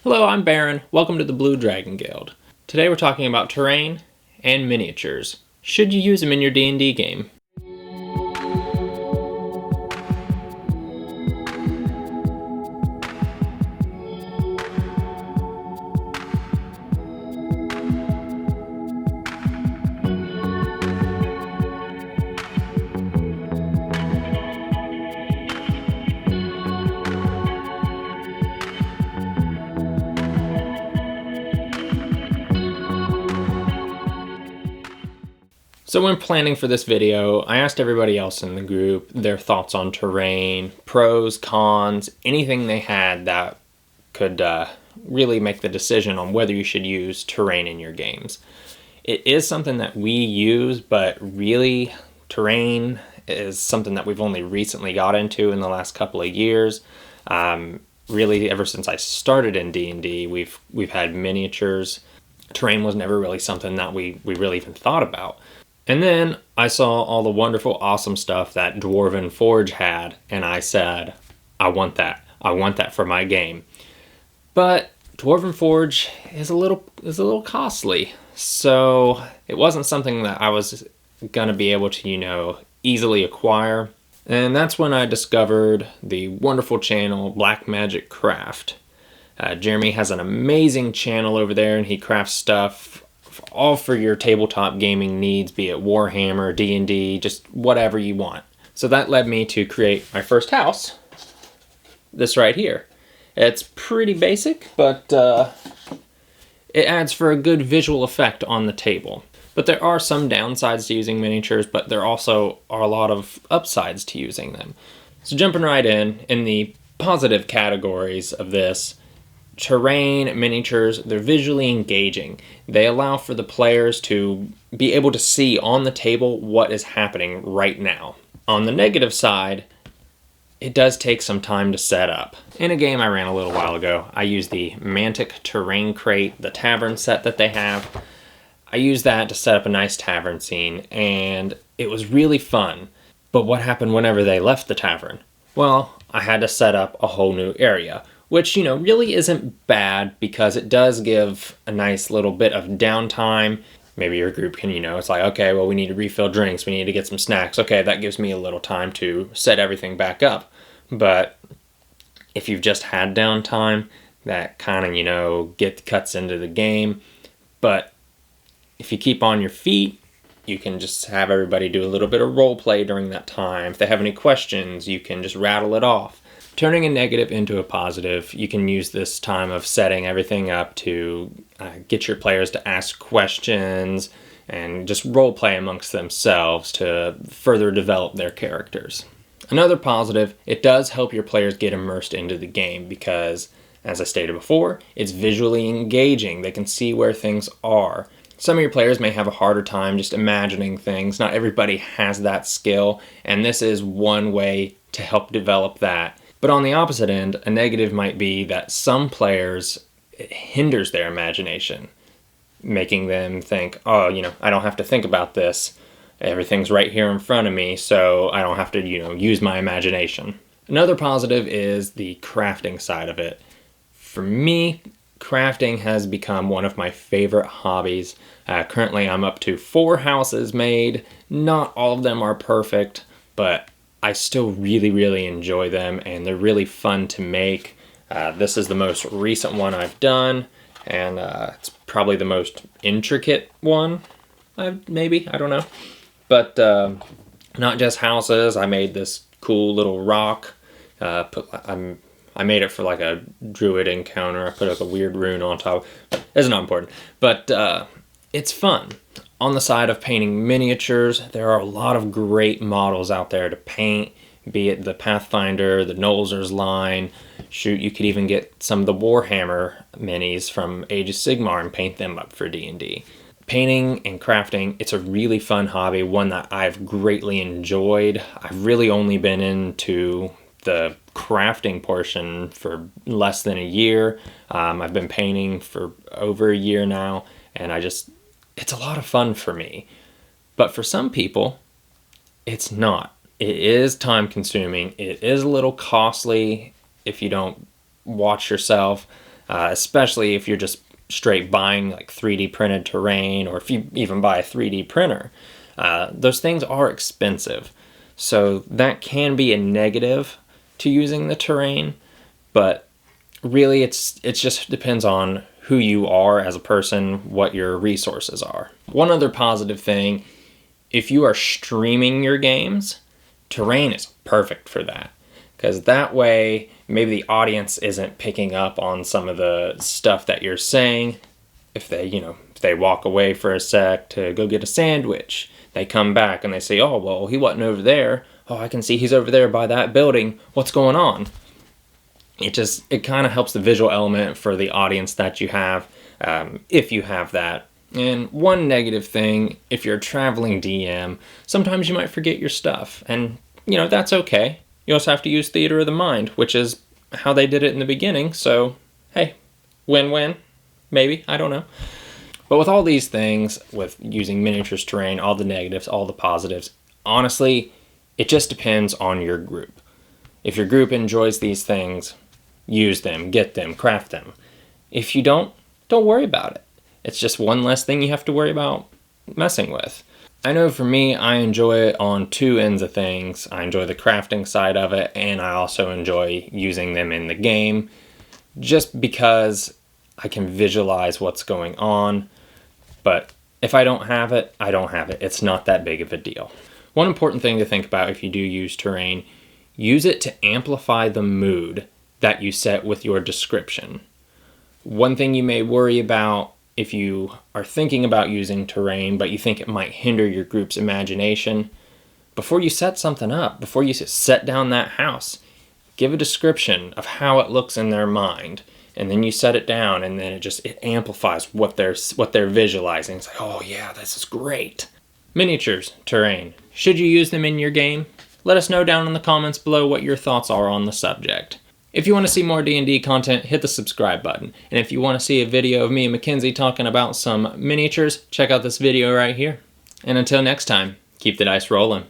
Hello, I'm Baron. Welcome to the Blue Dragon Guild. Today we're talking about terrain and miniatures. Should you use them in your D&D game? So when planning for this video, I asked everybody else in the group their thoughts on terrain, pros, cons, anything they had that could really make the decision on whether you should use terrain in your games. It is something that we use, but really terrain is something that we've only recently got into in the last couple of years. Really, ever since I started in D&D, we've had miniatures. Terrain was never really something that we really even thought about. And then I saw all the wonderful, awesome stuff that Dwarven Forge had, and I said, I want that. I want that for my game. But Dwarven Forge is a little costly, so it wasn't something that I was gonna be able to, easily acquire. And that's when I discovered the wonderful channel Black Magic Craft. Jeremy has an amazing channel over there, and he crafts stuff all for your tabletop gaming needs, be it Warhammer, D&D, just whatever you want. So that led me to create my first house, this right here. It's pretty basic, but it adds for a good visual effect on the table. But there are some downsides to using miniatures, but there also are a lot of upsides to using them. So jumping right in the positive categories of this, terrain, miniatures, they're visually engaging. They allow for the players to be able to see on the table what is happening right now. On the negative side, it does take some time to set up. In a game I ran a little while ago, I used the Mantic Terrain Crate, the tavern set that they have. I used that to set up a nice tavern scene, and it was really fun. But what happened whenever they left the tavern? Well, I had to set up a whole new area, which, really isn't bad because it does give a nice little bit of downtime. Maybe your group can, it's like, okay, well, we need to refill drinks, we need to get some snacks. Okay, that gives me a little time to set everything back up. But if you've just had downtime, that kind of, cuts into the game. But if you keep on your feet, you can just have everybody do a little bit of role play during that time. If they have any questions, you can just rattle it off. Turning a negative into a positive, you can use this time of setting everything up to get your players to ask questions and just role play amongst themselves to further develop their characters. Another positive, it does help your players get immersed into the game because, as I stated before, it's visually engaging. They can see where things are. Some of your players may have a harder time just imagining things. Not everybody has that skill, and this is one way to help develop that. But on the opposite end, a negative might be that some players, it hinders their imagination, making them think, oh, I don't have to think about this. Everything's right here in front of me, so I don't have to, use my imagination. Another positive is the crafting side of it. For me, crafting has become one of my favorite hobbies. Currently, I'm up to 4 houses made. Not all of them are perfect, but I still really, really enjoy them, and they're really fun to make. This is the most recent one I've done, and it's probably the most intricate one, maybe, I don't know. But not just houses, I made this cool little rock. I made it for like a druid encounter. I put up a weird rune on top. It's not important, but it's fun. On the side of painting miniatures, there are a lot of great models out there to paint, be it the Pathfinder, the Nolzur's line. Shoot, you could even get some of the Warhammer minis from Age of Sigmar and paint them up for D&D. Painting and crafting, it's a really fun hobby, one that I've greatly enjoyed. I've really only been into the crafting portion for less than a year. I've been painting for over a year now, and it's a lot of fun for me. But for some people, it's not. It is time consuming. It is a little costly if you don't watch yourself. especially if you're just straight buying like 3D printed terrain, or if you even buy a 3D printer. Those things are expensive. So that can be a negative to using the terrain, but really it just depends on who you are as a person, what your resources are. One other positive thing, if you are streaming your games, terrain is perfect for that. Because that way, maybe the audience isn't picking up on some of the stuff that you're saying. If they walk away for a sec to go get a sandwich, they come back and they say, oh, well, he wasn't over there. Oh, I can see he's over there by that building. What's going on? It kind of helps the visual element for the audience that you have, if you have that. And one negative thing, if you're a traveling DM, sometimes you might forget your stuff. And, that's okay. You also have to use theater of the mind, which is how they did it in the beginning. So, hey, win-win. Maybe, I don't know. But with all these things, with using miniatures terrain, all the negatives, all the positives, honestly, it just depends on your group. If your group enjoys these things, use them, get them, craft them. If you don't worry about it. It's just one less thing you have to worry about messing with. I know for me, I enjoy it on two ends of things. I enjoy the crafting side of it, and I also enjoy using them in the game, just because I can visualize what's going on. But if I don't have it, I don't have it. It's not that big of a deal. One important thing to think about if you do use terrain, use it to amplify the mood that you set with your description. One thing you may worry about if you are thinking about using terrain, but you think it might hinder your group's imagination, before you set something up, before you set down that house, give a description of how it looks in their mind, and then you set it down, and then it amplifies what they're visualizing. It's like, oh yeah, this is great. Miniatures, terrain. Should you use them in your game? Let us know down in the comments below what your thoughts are on the subject. If you want to see more D&D content, hit the subscribe button. And if you want to see a video of me and Mackenzie talking about some miniatures, check out this video right here. And until next time, keep the dice rolling.